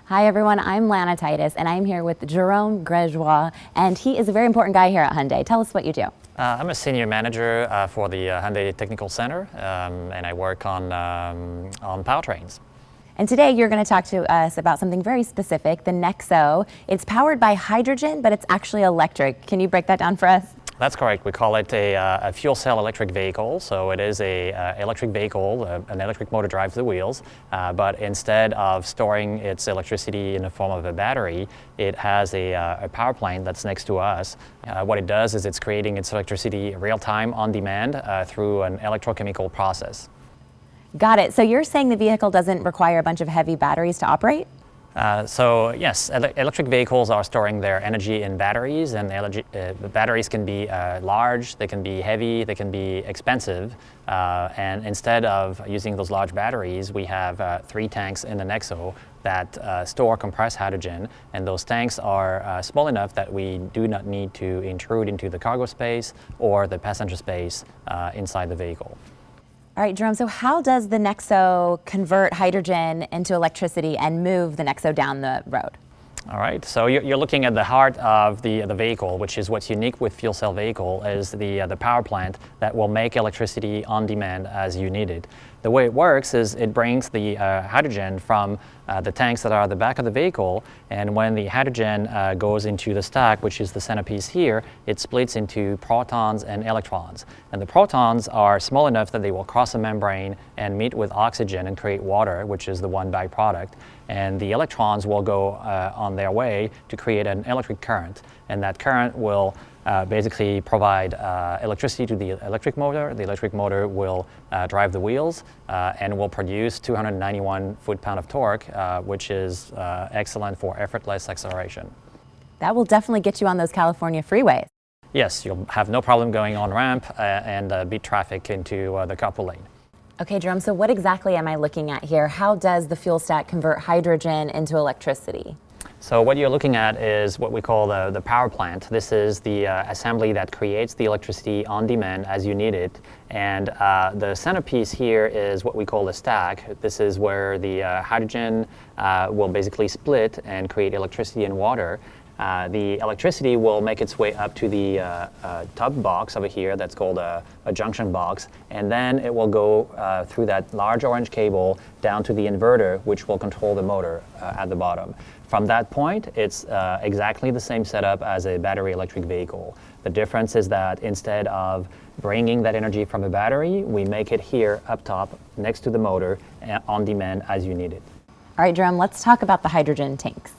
Hi everyone, I'm Lana Titus and I'm here with Jerome Gregoire, and he is a very important guy here at Hyundai. Tell us what you do. I'm a senior manager for the Hyundai Technical Center, and I work on powertrains. And today you're going to talk to us about something very specific, the NEXO. It's powered by hydrogen, but it's actually electric. Can you break that down for us? That's correct. We call it a fuel cell electric vehicle. So it is a electric vehicle, an electric motor drives the wheels, but instead of storing its electricity in the form of a battery, it has a power plant that's next to us. What it does is it's creating its electricity real time on demand through an electrochemical process. Got it. So you're saying the vehicle doesn't require a bunch of heavy batteries to operate? So yes, electric vehicles are storing their energy in batteries, and the batteries can be large, they can be heavy, they can be expensive, and instead of using those large batteries, we have 3 tanks in the NEXO that store compressed hydrogen, and those tanks are small enough that we do not need to intrude into the cargo space or the passenger space inside the vehicle. All right, Jerome, so how does the NEXO convert hydrogen into electricity and move the NEXO down the road? All right, so you're looking at the heart of the vehicle, which is what's unique with fuel cell vehicle, is the power plant that will make electricity on demand as you need it. The way it works is it brings the hydrogen from the tanks that are at the back of the vehicle, and when the hydrogen goes into the stack, which is the centerpiece here, it splits into protons and electrons. And the protons are small enough that they will cross a membrane and meet with oxygen and create water, which is the one byproduct. And the electrons will go on their way to create an electric current, and that current will basically provide electricity to the electric motor. The electric motor will drive the wheels and will produce 291 foot-pound of torque, which is excellent for effortless acceleration. That will definitely get you on those California freeways. Yes, you'll have no problem going on ramp and beat traffic into the carpool lane. Okay, Jerome, so what exactly am I looking at here? How does the fuel stack convert hydrogen into electricity? So what you're looking at is what we call the power plant. This is the assembly that creates the electricity on demand as you need it. And the centerpiece here is what we call the stack. This is where the hydrogen will basically split and create electricity and water. The electricity will make its way up to the top box over here that's called a junction box, and then it will go through that large orange cable down to the inverter, which will control the motor at the bottom. From that point, it's exactly the same setup as a battery electric vehicle. The difference is that instead of bringing that energy from a battery, we make it here up top next to the motor on demand as you need it. All right, Jerome, let's talk about the hydrogen tanks.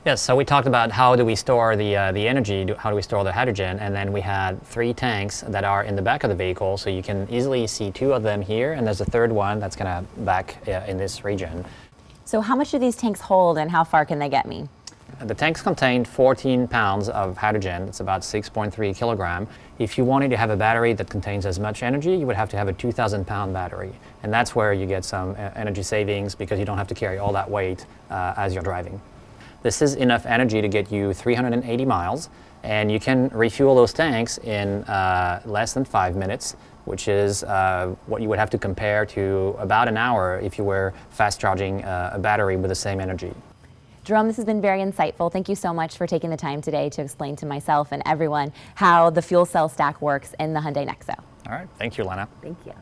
Yes, so we talked about how do we store the energy, how do we store the hydrogen, and then we had 3 tanks that are in the back of the vehicle, so you can easily see 2 of them here, and there's a third one that's going to back in this region. So how much do these tanks hold and how far can they get me? The tanks contain 14 pounds of hydrogen. It's about 6.3 kilogram. If you wanted to have a battery that contains as much energy, you would have to have a 2,000-pound battery. And that's where you get some energy savings because you don't have to carry all that weight as you're driving. This is enough energy to get you 380 miles, and you can refuel those tanks in less than 5 minutes, which is what you would have to compare to about an hour if you were fast charging a battery with the same energy. Jerome, this has been very insightful. Thank you so much for taking the time today to explain to myself and everyone how the fuel cell stack works in the Hyundai NEXO. All right, thank you, Lana. Thank you.